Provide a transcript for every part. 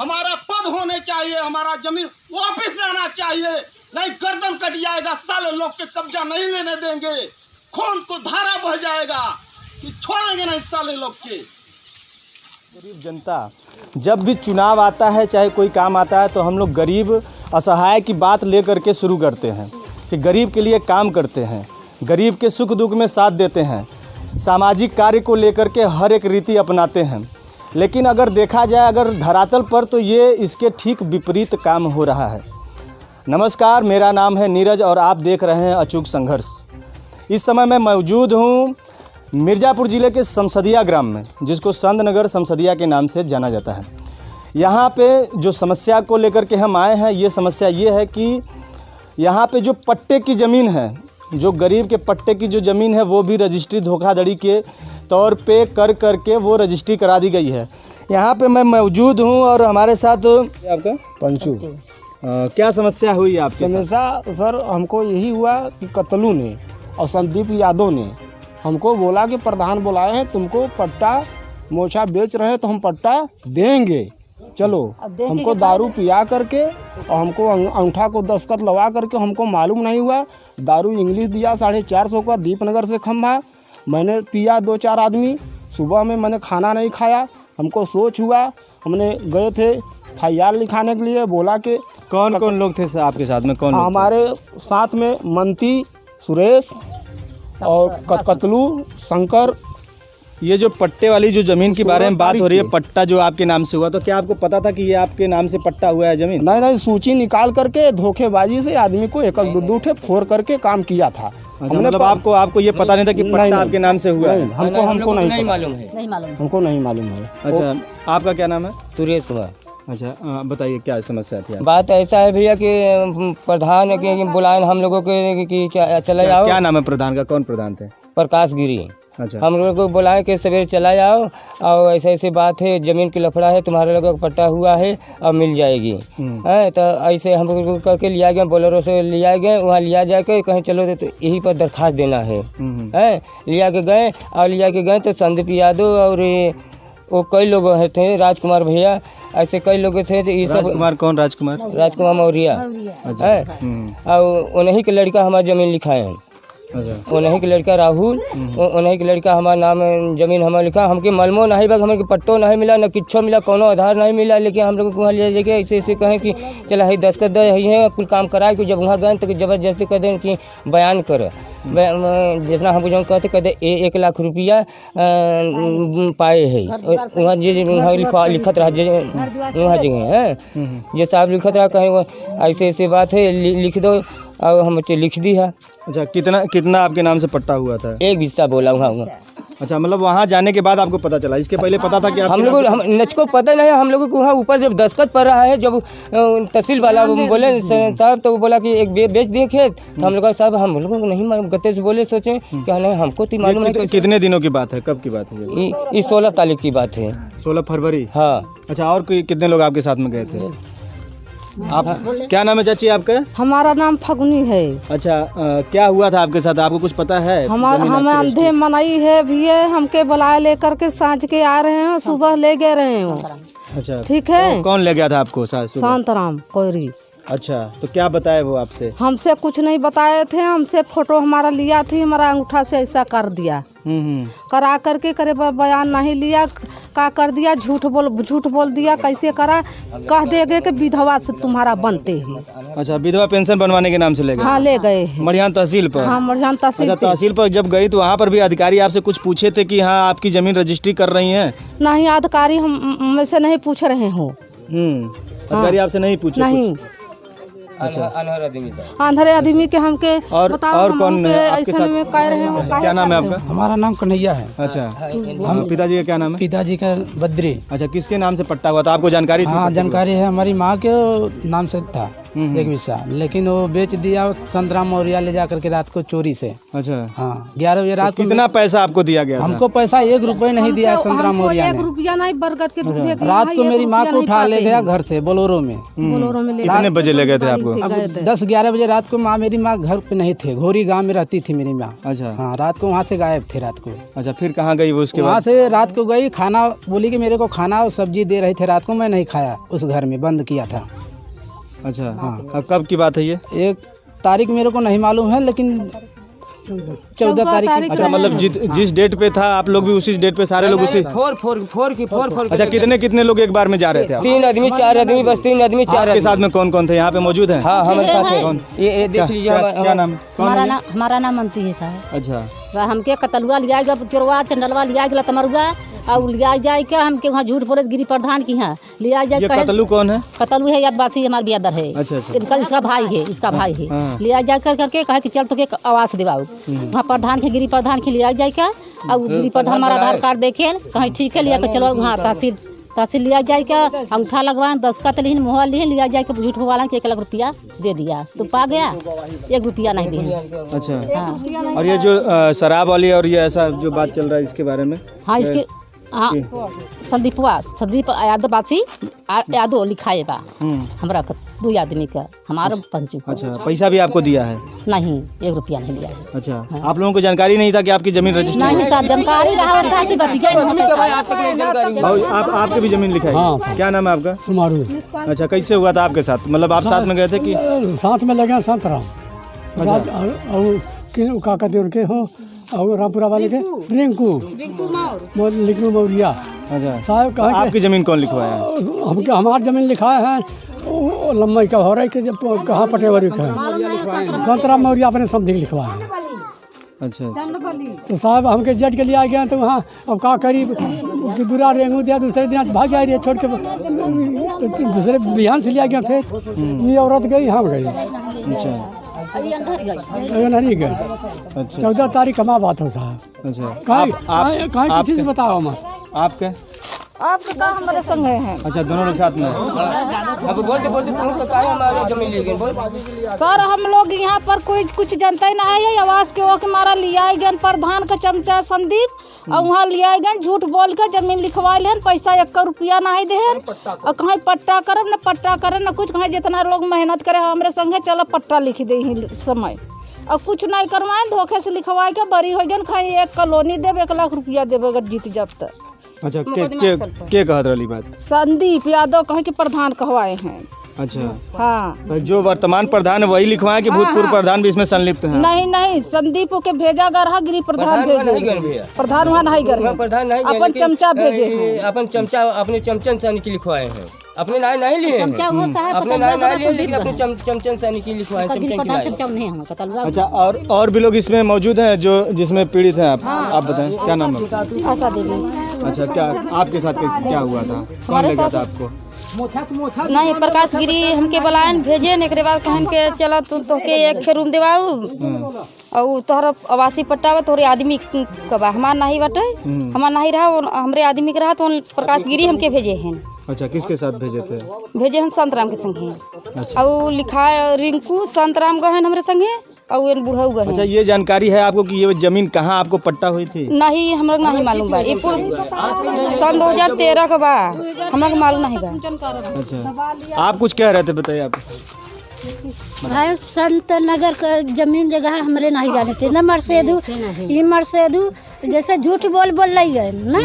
हमारा पद होने चाहिए, हमारा जमीन वापस लाना चाहिए, नहीं गर्दन कट जाएगा। साले लोग के कब्जा नहीं लेने देंगे, खून को धारा बह जाएगा कि छोड़ेंगे नहीं साले लोग के। गरीब जनता जब भी चुनाव आता है, चाहे कोई काम आता है, तो हम लोग गरीब असहाय की बात लेकर के शुरू करते हैं कि गरीब के लिए काम करते हैं, गरीब के सुख दुख में साथ देते हैं, सामाजिक कार्य को लेकर के हर एक रीति अपनाते हैं। लेकिन अगर देखा जाए अगर धरातल पर, तो ये इसके ठीक विपरीत काम हो रहा है। नमस्कार, मेरा नाम है नीरज और आप देख रहे हैं अचूक संघर्ष। इस समय मैं मौजूद हूँ मिर्ज़ापुर ज़िले के समसदिया ग्राम में, जिसको संत नगर समसदिया के नाम से जाना जाता है। यहाँ पे जो समस्या को लेकर के हम आए हैं, ये समस्या ये है कि यहाँ पे जो पट्टे की ज़मीन है, जो गरीब के पट्टे की जो ज़मीन है, वो भी रजिस्ट्री धोखाधड़ी के तौर पे कर करके वो रजिस्ट्री करा दी गई है। यहाँ पे मैं मौजूद हूँ और हमारे साथ आपका पंचू। क्या समस्या हुई आपके साथ? समस्या सर हमको यही हुआ कि कतलू ने और संदीप यादव ने हमको बोला कि प्रधान बुलाए हैं, तुमको पट्टा मोछा बेच रहे हैं तो हम पट्टा देंगे, चलो। हमको दारू पिया करके और हमको अंगूठा को दस्तखत लगा करके, हमको मालूम नहीं हुआ। दारू इंग्लिश दिया 450 का दीपनगर से खम्भा, मैंने पिया 2-4 आदमी। सुबह में मैंने खाना नहीं खाया, हमको सोच हुआ, हमने गए थे FIR लिखाने के लिए। बोला कि कौन कौन लोग थे आपके साथ में? कौन लोग थे? हमारे साथ में मंती, सुरेश और कतलू, शंकर। ये जो पट्टे वाली जो ज़मीन के बारे में बात हो रही है, पट्टा जो आपके नाम से हुआ, तो क्या आपको पता था कि ये आपके नाम से पट्टा हुआ है ज़मीन? नहीं, सूची निकाल करके धोखेबाजी से आदमी को एक दो ठे फोड़ करके काम किया था। अच्छा, मतलब आपको ये पता नहीं था कि पट्टा आपके नाम से हुआ है? हमको नहीं मालूम है। हमको नहीं मालूम है। अच्छा, आपका क्या नाम है? सुरेश कुमार। अच्छा, बताइए क्या समस्या थी? बात ऐसा है भैया कि प्रधान के बुलाए हम लोगों के कि चला जाओ। क्या नाम है प्रधान का? कौन प्रधान थे? प्रकाश गिरी। अच्छा, हम लोगों को बुलाए कि सवेरे चला जाओ और ऐसे ऐसे बात है, ज़मीन की लफड़ा है, तुम्हारे लोगों का पट्टा हुआ है और मिल जाएगी। है तो ऐसे हम लोग करके लिया गया, बोलेरो से लिया गए, वहाँ लिया जाके कहीं चलो तो यही पर दरख्वास्त देना है। लिया के गए तो संदीप यादव और वो कई लोग थे, राजकुमार भैया, ऐसे कई लोग थे। तो ये सब राजकुमार कौन? राजकुमार मौर्य है, और उन्हीं के लड़का हमारा ज़मीन लिखा है। अच्छा, उन्हीं के लड़का राहुल, उन्हीं के लड़का हमारा नाम ज़मीन हमारा लिखा। हमके मालूम नहीं बा, हमें पट्टो नहीं मिला, न किच्छो मिला, कोनो आधार नहीं मिला। लेकिन हम लोग को वहाँ ले जाके ऐसे ऐसे कहें कि चला है दस्तखत दे है, कुल काम कराए। कि जब वहाँ गए तो ज़बरदस्ती कर दें कि बयान कर, जितना हमको जो कहते कहते 1 लाख रुपया पाए है। वहाँ जो लिखत रहा वहाँ जगह है, जो साहब लिखत रहा कहें ऐसे ऐसे बात है, लिख दो, और हम लिख दी है। अच्छा, कितना आपके नाम से पट्टा हुआ था? 1 हिस्सा बोला वहाँ। अच्छा, मतलब वहाँ जाने के बाद आपको पता चला? इसके पहले पता था कि हम लोग नचको पता नहीं। हम लोगों को वहाँ ऊपर जब दस्तखत पड़ रहा है, जब तहसील वाला बोले साहब, तो वो बोला कि एक बेच दिए खेत। तो हम लोग साहब हम लोगों को नहीं मालूम, गते से बोले, सोचे क्या नहीं हमको तो मालूम नहीं। कितने दिनों की बात है? कब की बात है? ये 16 तारीख की बात है। 16 फरवरी? हाँ। अच्छा, और कितने लोग आपके साथ में गए थे? आप क्या नाम है चाची आपका? हमारा नाम फगुनी है। अच्छा, क्या हुआ था आपके साथ? आपको कुछ पता है? हमें अंधे मनाई है भी है, हमके बुलाए लेकर के सांझ के आ रहे हैं, सुबह ले गए रहे हैं। अच्छा, ठीक है। कौन ले गया था आपको? शांतराम कोयरी। अच्छा, तो क्या बताए वो आपसे? हमसे कुछ नहीं बताए थे, हमसे फोटो हमारा लिया थी, हमारा अंगूठा से ऐसा कर दिया, करा करके करे पर बयान नहीं लिया, का कर दिया, झूठ बोल दिया। कैसे करा? कह देगे कि विधवा से तुम्हारा बनते ही। अच्छा, विधवा पेंशन बनवाने के नाम से ले गए? हाँ, ले गए मड़ियान तहसील पर? हाँ, मड़ियान तहसील। अच्छा, तहसील पर जब गई तो वहाँ पर भी अधिकारी आपसे कुछ पूछे थे कि हाँ आपकी जमीन रजिस्ट्री कर रही है? नहीं, अधिकारी हम से नहीं पूछ रहे हो। अधिकारी आपसे नहीं पूछे? नहीं। अच्छा, अंधेरे आदमी के हमके और कौन है आपके साथ? क्या नाम है आपका? हमारा नाम कन्हैया है। अच्छा, हम पिताजी का क्या नाम है? पिताजी का बद्री। अच्छा, किसके नाम से पट्टा हुआ था? आपको जानकारी थी? हाँ, जानकारी है, हमारी माँ के नाम से था। 1 बिस्सा, लेकिन वो बेच दिया संतराम मौर्या ले जा करके रात को चोरी से। अच्छा, हाँ 11 बजे रात को। कितना पैसा आपको दिया गया था? हमको पैसा 1 रुपए नहीं दिया संतराम मौर्या ने। 1 रुपया नहीं, बरगद के दूध के रात को मेरी माँ को उठा ले गया घर से बोलोरो में। कितने बजे ले गए थे आपको? 10-11 बजे रात को मेरी माँ घर पे नहीं थे, घोरी गांव में रहती थी मेरी माँ। अच्छा, हाँ रात को वहाँ से गायब थे रात को। अच्छा, फिर कहाँ गई वो उसके वहाँ बाद? से रात को गई, खाना बोली कि मेरे को खाना और सब्जी दे रहे थे रात को, मैं नहीं खाया, उस घर में बंद किया था। अच्छा, हाँ, अब कब की बात है ये? 1 तारीख मेरे को नहीं मालूम है, लेकिन 14 तारीख की। अच्छा, मतलब जिस डेट पे था आप लोग भी उसी डेट पे सारे लोग उसी? फोर अच्छा, कितने लोग एक बार में जा रहे थे आप? 3 आदमी 4 आदमी, बस 3 आदमी 4 आपके आदमी। साथ में कौन कौन थे? यहाँ पे मौजूद हैं? हाँ हमारे साथ है। कौन? ये देख लीजिए। क्या नाम? कौन है ये? हमारा नाम मनती है साहब। अच्छा, हमके कतलुआ लिया गया, चोरवा चंडलवा लिया गया, तमरुआ और लिया जाए क्या हमके वहाँ झूठ बोले गिरी प्रधान की यहाँ लिया जाए। ये कतलू कौन है? कतलू है यादवासी, हमारे बियादर है। अच्छा, अच्छा। इसका भाई है, इसका भाई है। हाँ। लिया जाए करके कहे कि चल तो के आवास दिवाओ वहाँ प्रधान के, गिरी प्रधान के लिया जाए क्या। और गिरी प्रधान हमारा आधार कार्ड देखे कहीं ठीक है, लिया कर चलो वहाँ तहसील लिया जाए क्या, अंगूठा लगवाए, दस्खत लिहिन, मोहर लिहिन, लिया जाए के झूठ वाला के 1 लाख रुपया दे दिया तो पा गया, 1 रुपया नहीं दिया। अच्छा, हाँ और ये जो शराब वाली और ये ऐसा जो बात चल रहा है इसके बारे में? हाँ इसके संदीप यादवासी यादव लिखाए बा हमरा 2 आदमी का, हमारा पंचू। अच्छा, पैसा भी आपको दिया है? नहीं, 1 रुपया नहीं दिया है। अच्छा, आप लोगों को जानकारी नहीं था कि आपकी जमीन रजिस्ट्री? नहीं सर, जानकारी रहा साथ ही बतिया। भाई आपकी भी जमीन लिखाई? हाँ। क्या नाम है आपका? सुमारू। अच्छा, कैसे हुआ था आपके साथ? मतलब आप साथ में गए थे कि? साथ में लगे संतराम और का कहते उनके हो और रामपुरा वाले के रिंकू मौर्या। अच्छा, साहब कहा आपकी जमीन कौन लिखवाया है? हमके हमार जमीन लिखाया है लम्बई का हो रहा है कि जब कहाँ पटेवरी का है, संतराम मौर्या अपने समझी लिखवाया है। अच्छा, तो साहब हमके जज के लिए आ गए तो वहाँ अब का करीब कि दूरा रेंगू दिया, दूसरे दिन भाग जा रही है छोड़ के, तो दूसरे बिहान से लिया गया। फिर ये औरत गई, हम गई। अच्छा, नहीं गए। अच्छा, 14 तारीख कमा बात हो साहब। अच्छा, कहाँ किसी से बताओ मैं आपके? आपका का हमारे संग है। अच्छा, दोनों लोग साथ में? अब बोलते तुमको काहे हमारी जमीन ले गए? बोल सर हम लोग यहाँ पर कोई कुछ जनता ही ना है, आवास के वो के मारा लिया गए प्रधान का चमचा संदीप और वहाँ लिया गए झूठ बोल के जमीन लिखवा लेन, पैसा 1 रुपया नहीं देहन और कहीं पट्टा करब न पट्टा करे न कुछ, कहीं जितना लोग मेहनत करे हमारे संगे चलो पट्टा लिख दे समय और कुछ नहीं करवाए, धोखे से लिखवाए के बरी हो गए, कहीं 1 कॉलोनी देव 1 लाख रुपया देवे अगर जीत जब तक। अच्छा, के कहत रही बात? संदीप यादव कहीं के प्रधान कहवाए हैं। अच्छा, हाँ, तो जो वर्तमान प्रधान है वही लिखवाए कि भूतपूर्व प्रधान भी इसमें संलिप्त हैं? नहीं संदीप के भेजा गया रहा, गिरी प्रधान भेजे, प्रधान वहाँ नहीं गए, प्रधान नहीं गए, अपन चमचा भेजे हैं। अपन चमचा अपने चमचन सैनिक लिखवाए हैं, अपने नाम नहीं लिए हैं, अपने नाम नहीं लिए लेकिन अपने चमचन सैनिक लिखवाए, चमचन। अच्छा, और भी लोग इसमें मौजूद हैं जो जिसमें पीड़ित हैं आप बताएं क्या नाम है? आशा देवी। अच्छा, क्या आपके साथ क्या हुआ था? कौन ले गया था आपको? नहीं प्रकाश गिरी हमके बुलायन भेजे न, एक बाद कहन के चला तो के 1 रूम देवाऊ और तोहर आवासीय पट्टा तोहरे आदमी कबा हमार नहीं बटे, हमार नहीं रहा हमरे आदमी के रहा तो प्रकाश गिरी हमके भेजे हैं। अच्छा, किसके साथ भेजे थे? भेजे हैं संतराम के संगे। अच्छा, और लिखा रिंकू संतराम गए हैं हमरे संगे और बुढ़ऊ गए। अच्छा, ये जानकारी है आपको कि ये जमीन कहाँ आपको पट्टा हुई थी? नहीं हमरा नहीं मालूम बा, ये सन 2013 का बा, हमरा मालूम नहीं बा। अच्छा, आप कुछ कह रहे थे, बताइए आप। भाई संत नगर का जमीन जगह हमरे नहीं जाने थे ना, मरसेदू जैसे झूठ बोल रही है ना,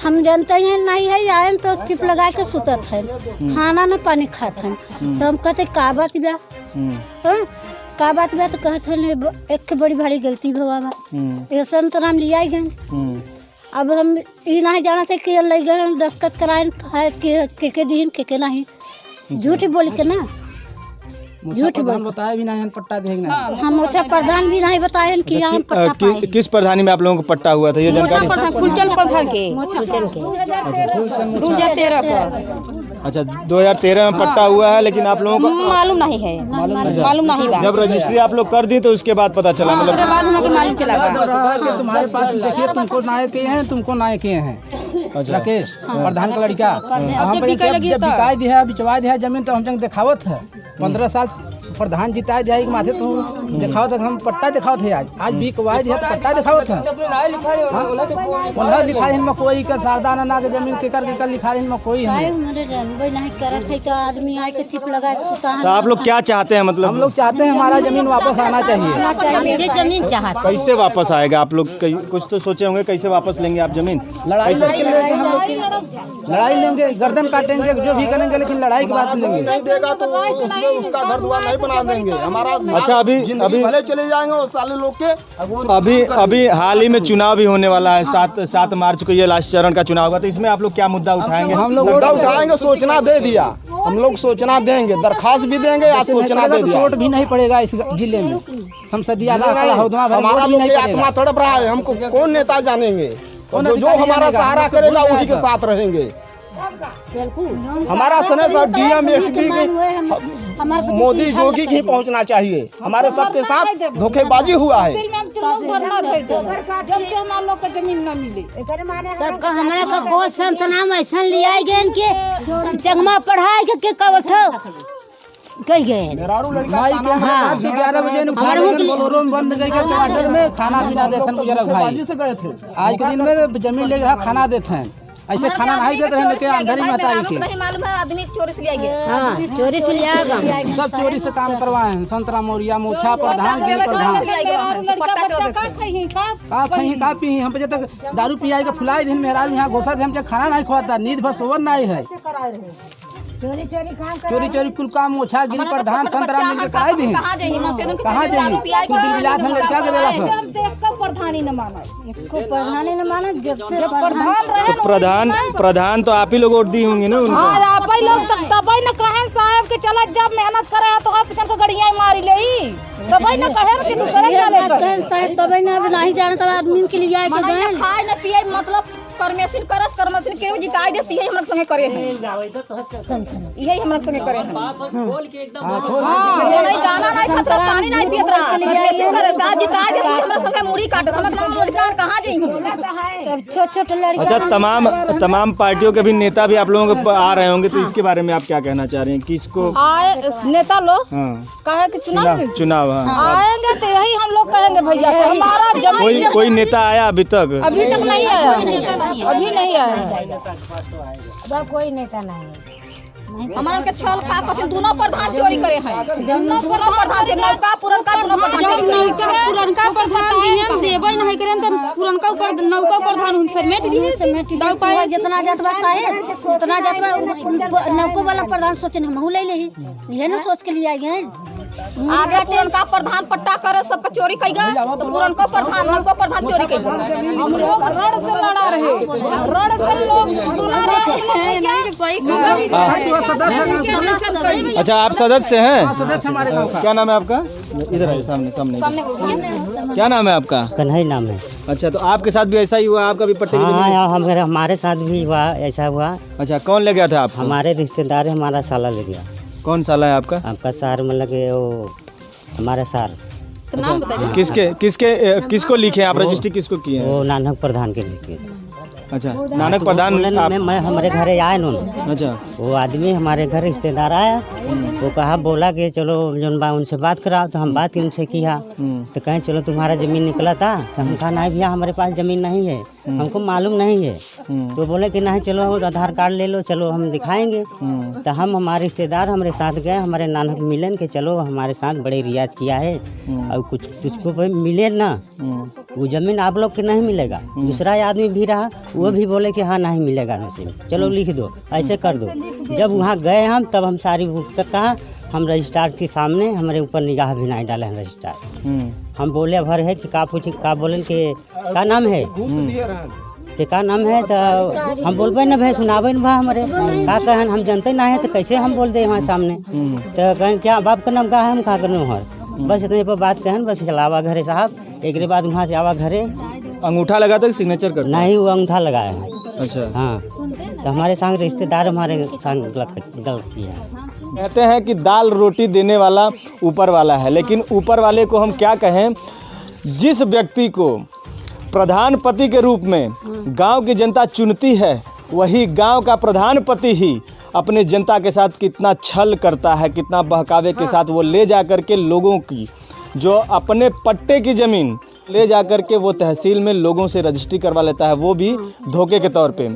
हम जानते हैं नहीं है, आए तो चिप लगा के सुतत है, खाना न पानी खाते हैं, तो हम कहते का बात बा, का बात बा, तो कहते हैं एक बड़ी भारी गलती हुआ बा, ये संत नाम लिया गए। अब हम ये नहीं जाना थे कि ले गए दस्खत कराए के दीन के नहीं, झूठ बोल के ना, झूठ बताया भी नहीं पट्टा देना। हम अच्छा प्रधान भी नहीं बताए कि हम पट्टा पाए। किस प्रधानी में आप लोगों को पट्टा हुआ था ये जानकारी? कुलचंद प्रधान के 2013 का। अच्छा, 2013 में पट्टा हुआ है, लेकिन आप लोगों को मालूम नहीं है, मालूम नहीं बा। जब रजिस्ट्री आप लोग कर दी तो उसके बाद पता चला? मतलब उसके बाद हमको मालूम चला कि तुम्हारे पास देखिए तुमको नायक किए हैं, तुमको नायक किए हैं। अच्छा, राकेश प्रधान का लड़का, हम जब बिकाई लगी जब बिकाई दिया बिचवा दिया जमीन तो हम दिखावत है 15 साल प्रधान जिताए जाए के माथे तो दिखाओ तक हम पट्टा दिखाओ थे आज भी कवाई है तो पट्टा दिखाओ थे उन्हें लिखा है इनमें कोई का सारदाना ना के जमीन के कर लिखा है इनमें कोई है नहीं करत है तो आदमी आए के चिप लगा के सुता है। तो आप लोग क्या चाहते हैं, मतलब हम लोग चाहते हैं हमारा जमीन वापस आना चाहिए। मेरे जमीन चाहत कैसे वापस आएगा? आप लोग कुछ तो सोचे होंगे कैसे वापस लेंगे आप जमीन? लड़ाई लेंगे हम लोग, लड़ाई लेंगे, गर्दन काटेंगे, जो भी करेंगे, लेकिन लड़ाई की बात लेंगे। नहीं देगा तो उसका घर द्वार नहीं बना देंगे हमारा। अच्छा, अभी भले चले जाएंगे उस साले लोग के। अभी हाल ही में चुनाव भी होने वाला है, 7 मार्च को ये लास्ट चरण का चुनाव होगा, तो इसमें आप लोग क्या मुद्दा उठाएंगे? हम लोग मुद्दा उठाएंगे, सूचना दे दिया, हम लोग सूचना देंगे, दरखास्त भी देंगे या सूचना दे दिया। वोट भी नहीं पड़ेगा इस जिले में, संसदीय हमारा लोग की आत्मा तड़प रहा है, हमको कौन नेता जानेंगे? जो हमारा सहारा करेगा वही के साथ रहेंगे। हमारा senator DM SP Modi Yogi की पहुंचना चाहिए, हमारे सबके साथ धोखेबाजी हुआ है। तब का हमारा का बहुत संत नाम ऐसा लिया गए के जगमा पढ़ाए के कवथ कह गए भाई के हम 11 बजे बोलोरो में बंद गए टमाटर में खाना पीना देते बुजुर्ग भाई। आज के दिन में जमीन ले रहा खाना देते हैं, ऐसे खाना नहीं देते हैं, लेकिन अंधेरी मताई के नहीं मालूम है आदमी चोरी से ले गए। हाँ चोरी से लिया सब चोरी से काम करवाए हैं। संतरा मोरिया मोछा प्रधान गिर प्रधान का पी हम तक दारू पिया के फुलाई दिन मेहरा यहाँ घोषा थे, हम खाना नहीं खवाता, नींद भर सोवन नहीं है। चोरी कुल काम मोछा गिरी प्रधान संतरा मिल के कराई दी। कहाँ जाइए कुल बिलात हम लड़का के देला सब प्रधानी न माना जब से प्रधान रहे। प्रधान तो आप ही लोग वोट दी होंगे ना उनको? हाँ आप ही लोग तब न कहे साहब के चला जब मेहनत करे तो आप पिछन के गड़िया मारी ले, तब न कहे कि दूसरे चले साहब तब न नहीं जाने तब आदमी के लिए आए के खाए न पिए मतलब करमेसिन के जिताई देती है हमरा संगे करे हैं, यही हमरा संगे करे हैं। बोल के एकदम नहीं गाना नहीं खतरा पानी नहीं पियत रहा करमेसिन करे साथ जिताई देती है हमरा संगे मुड़ी काटे समझ लड़का कहां जाई छोटे लड़का। अच्छा, तमाम पार्टियों के भी नेता भी आप लोगों के आ रहे होंगे, तो इसके बारे में आप क्या कहना चाह रहे हैं? किसको आए नेता लोग कहे कि चुनाव आएंगे तो यही हम लोग कहेंगे भैया हमारा जमीन। कोई नेता आया अभी तक? अभी तक नहीं आया, अभी नहीं आया, कोई नेता नहीं। हमारे के छल खा के दोनों प्रधान चोरी करे हैं, दोनों प्रधान नौका पुरनका दोनों प्रधान पुरनका प्रधान दिहन देबे नहीं करेन त पुरनका ऊपर नौका प्रधान हम समेट दिए दाव पाए जितना जातवा साहेब उतना जातवा नौको वाला प्रधान सोचन हम ले लेही, ये ना सोच के लिए आए हैं। आगे पुरनका प्रधान पट्टा करे सबका चोरी कईगा तो पुरनका प्रधान नौका प्रधान चोरी कईगा। हम लोग रड़ से लड़ा रहे, रड़ से लोग सुना रहे हैं नहीं कोई। अच्छा, आप सदस्य हैं? सदस्य हमारे गाँव का। क्या नाम है आपका? इधर आइए, सामने। क्या नाम है आपका? कन्हई नाम है। अच्छा, तो आपके साथ भी ऐसा ही हुआ? आपका भी पट्टे? हाँ, हमारे साथ भी हुआ, ऐसा हुआ। अच्छा, कौन ले गया था आप? हमारे रिश्तेदार हमारा साला ले गया। कौन साला है आपका? आपका सार मतलब वो हमारे सार। किसको लिखे आप? रजिस्ट्री किसको किए हैं? वो नानक प्रधान के लिखे। अच्छा, नानक प्रधान मैं हमारे घर आए न। अच्छा, वो आदमी हमारे घर रिश्तेदार आया, वो कहा बोला कि चलो जोन बा उनसे बात कराओ, तो हम बात उनसे किया, तो कहें चलो तुम्हारा ज़मीन निकला था, तो हम कहा नहीं भैया हमारे पास ज़मीन नहीं है, हमको मालूम नहीं है। तो बोले कि नहीं चलो आधार कार्ड ले लो, चलो हम दिखाएंगे। तो हम हमारे रिश्तेदार हमारे साथ गए, हमारे नानक मिलन के चलो हमारे साथ बड़े रियाज किया है और कुछ तुझको मिले ना, वो ज़मीन आप लोग के नहीं मिलेगा। दूसरा आदमी भी रहा, वो भी बोले कि हाँ नहीं मिलेगा नसीब, चलो लिख दो, ऐसे कर दो। जब वहाँ गए हम तब हम सारी तक कहा, हम रजिस्ट्रार के सामने हमारे ऊपर निगाह भी नहीं डाले हैं रजिस्ट्रार। हम बोले भर है कि का पूछे का बोले कि का नाम है कि का नाम है, तो हम बोलबे न भाई सुनाबे न भा हमारे का कहन, हम जानते ना है तो कैसे हम बोल दे वहाँ सामने। तो कहें क्या बाप का नाम का है, हम का करने हर बस इतने पर बात कहन, बस चलावा घरे साहब। एक बाद वहाँ से आवा घरे। अंगूठा लगा था सिग्नेचर कर? नहीं, वो अंगूठा लगाया है। अच्छा, हाँ, तो हमारे संग रिश्तेदार हमारे संग गलत किया। कहते हैं कि दाल रोटी देने वाला ऊपर वाला है, लेकिन ऊपर वाले को हम क्या कहें, जिस व्यक्ति को प्रधानपति के रूप में गांव की जनता चुनती है, वही गांव का प्रधानपति ही अपने जनता के साथ कितना छल करता है, कितना बहकावे के साथ वो ले जा कर के लोगों की जो अपने पट्टे की ज़मीन ले जा कर के वो तहसील में लोगों से रजिस्ट्री करवा लेता है, वो भी धोखे के तौर पे।